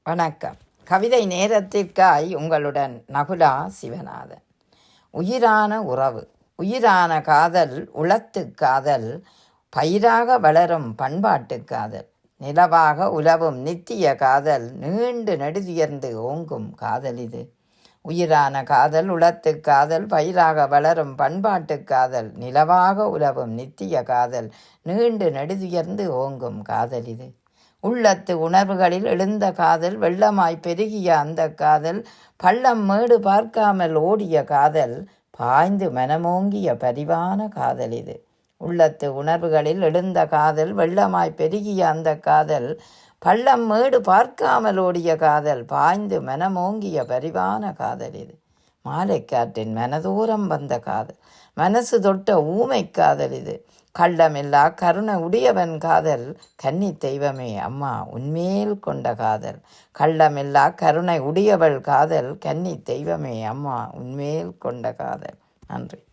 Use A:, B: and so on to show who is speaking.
A: வணக்கம். கவிதை நேரத்திற்காய் உங்களுடன் நகுலா சிவநாதன். உயிரான உறவு, உயிரான காதல், உளத்து காதல், பயிராக வளரும் பண்பாட்டு காதல், நிலவாக உலவும் நித்திய காதல், நீண்டு நெடுதுயர்ந்து ஓங்கும் காதல் இது. உயிரான காதல், உளத்து காதல், பயிராக வளரும் பண்பாட்டு காதல், நிலவாக உலவும் நித்திய காதல், நீண்டு நெடுதுயர்ந்து ஓங்கும் காதல் இது. உள்ளத்து உணர்வுகளில் எழுந்த காதல், வெள்ளமாய் பெருகிய அந்த காதல், பள்ளம் மேடு பார்க்காமல் ஓடிய காதல், பாய்ந்து மனமோங்கிய பரிவான காதல் இது. உள்ளத்து உணர்வுகளில் எழுந்த காதல், வெள்ளமாய் பெருகிய அந்த காதல், பள்ளம் மேடு பார்க்காமல் ஓடிய காதல், பாய்ந்து மனமோங்கிய பரிவான காதல் இது. மாலைக்காற்றின் மனதோரம் வந்த காதல், மனசு தொட்ட ஊமை காதல் இது. கள்ளமில்லா கருணை உடையவன் காதல், கன்னி தெய்வமே அம்மா உன்மேல் கொண்ட காதல். கள்ளமில்லா கருணை உடையவள் காதல், கன்னி தெய்வமே அம்மா உன்மேல் கொண்ட காதல். நன்றி.